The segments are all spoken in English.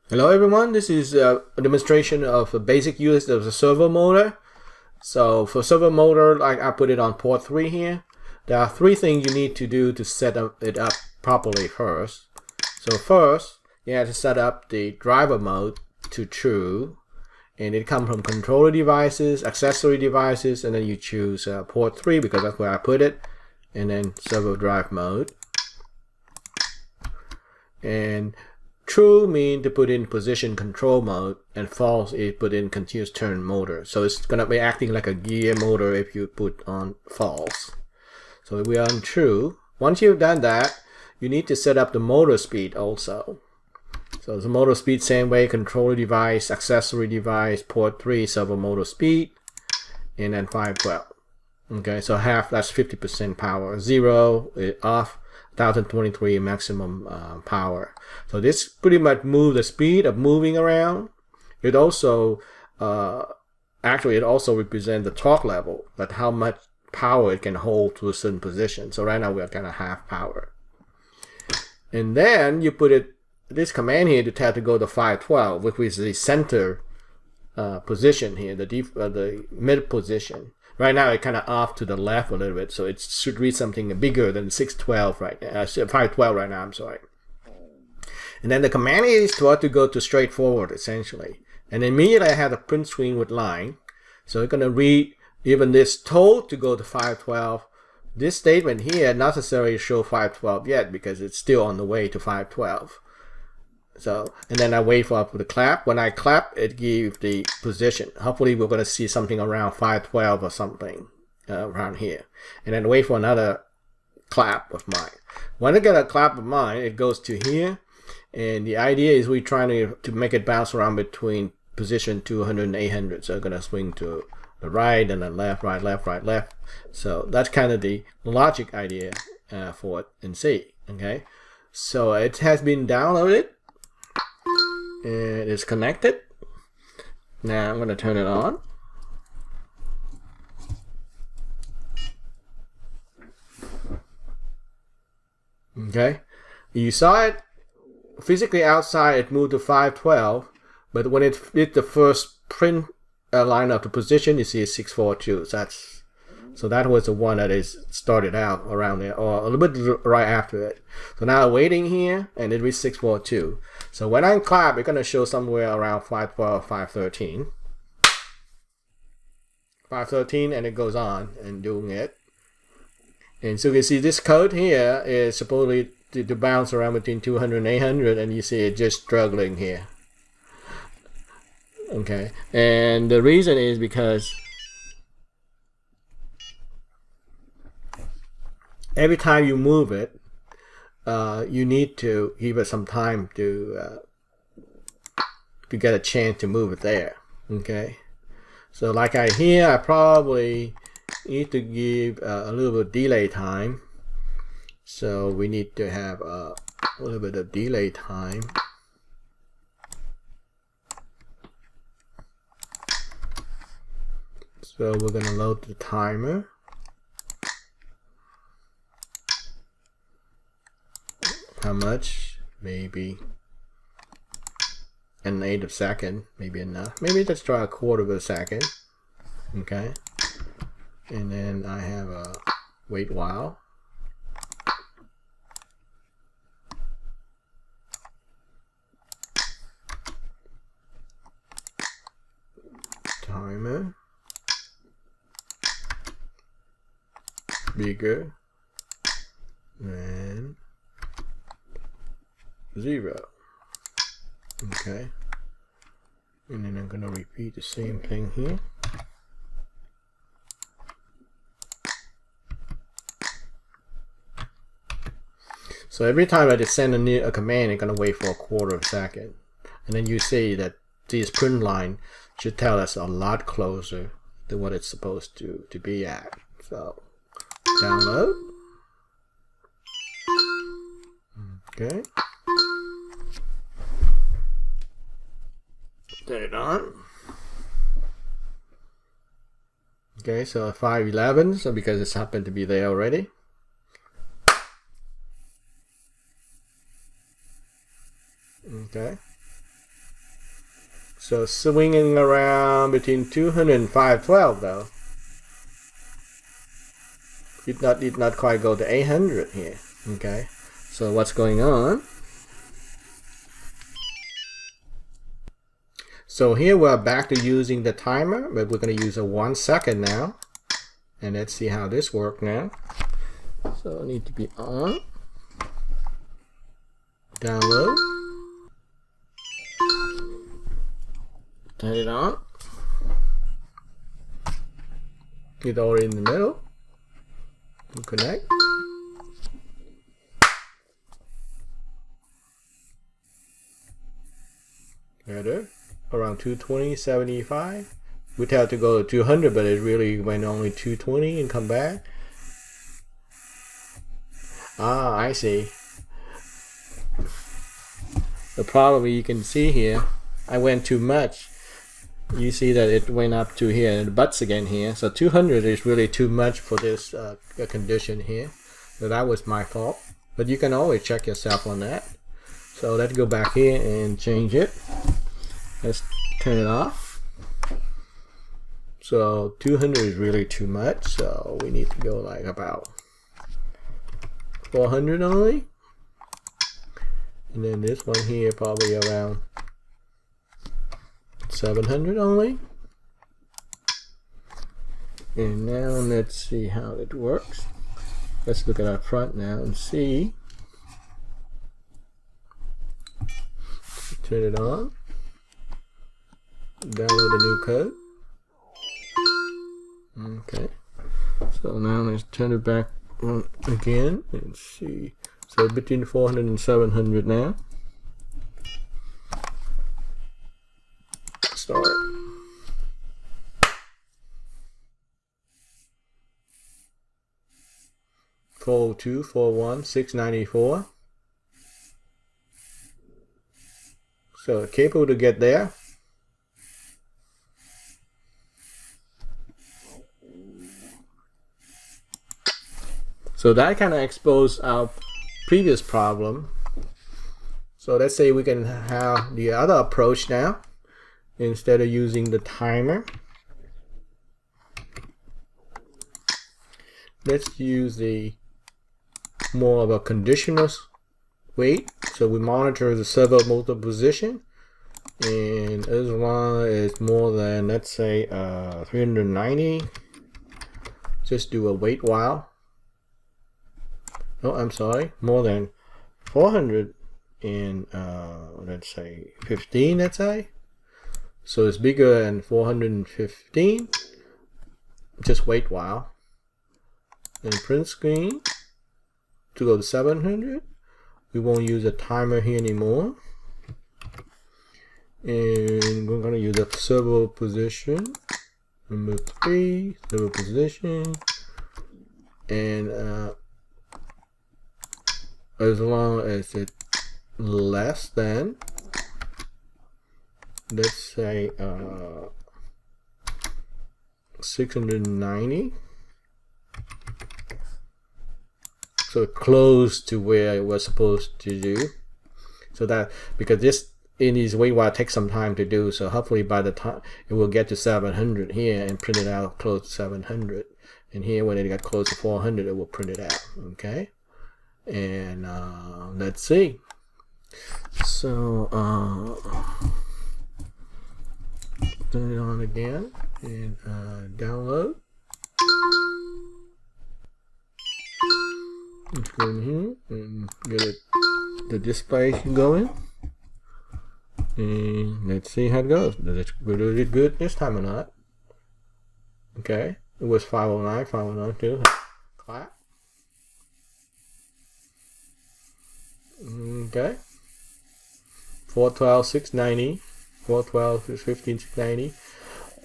Hello everyone, this is a demonstration of a basic use of the servo motor. So for servo motor, like I put it on port 3 here. There are three things you need to do to set it up properly first. So first, you have to set up the driver mode to true. And it comes from controller devices, accessory devices, and then you choose port 3 because that's where I put it. And then servo drive mode. And true means to put in position control mode, and false is put in continuous turn motor. So it's going to be acting like a gear motor if you put on false. So we are on true. Once you've done that, you need to set up the motor speed also. So the motor speed, same way, controller device, accessory device, port 3, servo motor speed, and then 512. Okay, so half, that's 50% power. 0 is off. 1023 maximum power. So this pretty much moves the speed of moving around. It also actually it also represents the torque level, that how much power it can hold to a certain position. So right now we are kind of half power. And then you put this command here to tell to go to 512, which is the center position here, the mid position. Right now, it's kind of off to the left a little bit, so it should read something bigger than 612 right now, 512 right now, I'm sorry. And then the command is to go to straightforward, essentially. And immediately I have a print screen with line. So it's going to read even this told to go to 512. This statement here not necessarily show 512 yet because it's still on the way to 512. So, and then I wait for the clap. When I clap, it gives the position. Hopefully we're going to see something around 512 or something around here. And then wait for another clap of mine. When I get a clap of mine, it goes to here. And the idea is we're trying to make it bounce around between position 200 and 800. So it's going to swing to the right and then left, right, left, right, left. So that's kind of the logic idea for it in C. Okay. So it has been downloaded. It is connected. Now I'm going to turn it on. Okay, you saw it physically outside. It moved to 512, but when it did the first print line of the position, you see it's 642. So that was the one that is started out around there, or a little bit right after it. So now waiting here, and it reads 642. So when I clap, it's going to show somewhere around 512, 513. 513, and it goes on and doing it. And so you see this code here is supposedly to bounce around between 200 and 800, and you see it just struggling here. Okay, and the reason is because every time you move it, you need to give it some time to get a chance to move it there. Okay, so like I probably need to give a little bit of delay time. So we need to have a little bit of delay time. So we're going to load the timer. How much? Maybe an 1/8 of a second, maybe enough. Maybe let's try 1/4 of a second. Okay. And then I have a wait while. Timer. Bigger. And 0. Okay. And then I'm going to repeat the same thing here. So every time I just send a command, it's going to wait for 1/4 of a second. And then you see that this print line should tell us a lot closer than what it's supposed to be at. So download. Okay. Turn it on. Okay, so 511, so because it's happened to be there already. Okay. So swinging around between 200 and 512 though. Did not quite go to 800 here. Okay. So what's going on? So here we're back to using the timer, but we're going to use a 1 second now. And let's see how this works now. So it needs to be on. Download. Turn it on. It's already in the middle. Connect. Better. Around 220.75. We'd have to go to 200, but it really went only 220 and come back. Ah, I see. The problem you can see here, I went too much. You see that it went up to here and it butts again here. So 200 is really too much for this condition here. So that was my fault. But you can always check yourself on that. So let's go back here and change it. Let's turn it off. So 200 is really too much. So we need to go like about 400 only. And then this one here probably around 700 only. And now let's see how it works. Let's look at our front now and see. Turn it on. Download the new code. Okay. So now let's turn it back on again and see. So between 400 and 700 now. Start. Fold 2, 4, 694. So capable to get there. So that kind of exposed our previous problem. So let's say we can have the other approach now. Instead of using the timer, let's use the more of a conditional wait. So we monitor the servo motor position, and as long as it's more than, let's say 390, just do a wait while. Oh, I'm sorry, more than 400 in let's say 15, let's say. So it's bigger than 415. Just wait while. And print screen to go to 700. We won't use a timer here anymore. And we're going to use a servo position. Number 3, servo position. And as long as it's less than, let's say 690, so close to where it was supposed to do. So that, because this in these wait while takes some time to do, so hopefully by the time it will get to 700 here and print it out close to 700, and here when it got close to 400 it will print it out. Okay, and let's see. So turn it on again and download. Let's go in here and get it, the display going, and let's see how it goes. Did it good this time or not? Okay, it was 509, 509 too. Clap. Okay. 412, 690. 412 is 15, 690.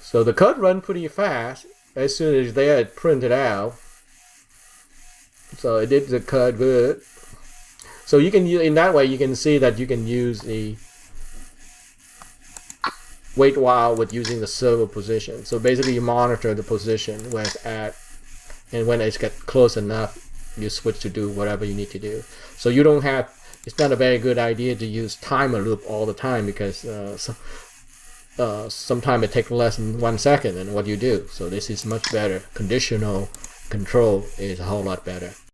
So the code run pretty fast. As soon as there, it printed out. So it did the code good. So you can, in that way, you can see that you can use the wait while with using the servo position. So basically, you monitor the position where it's at, and when it's get close enough, you switch to do whatever you need to do. So you don't have. It's not a very good idea to use timer loop all the time, because sometimes it takes less than 1 second and what you do. So this is much better. Conditional control is a whole lot better.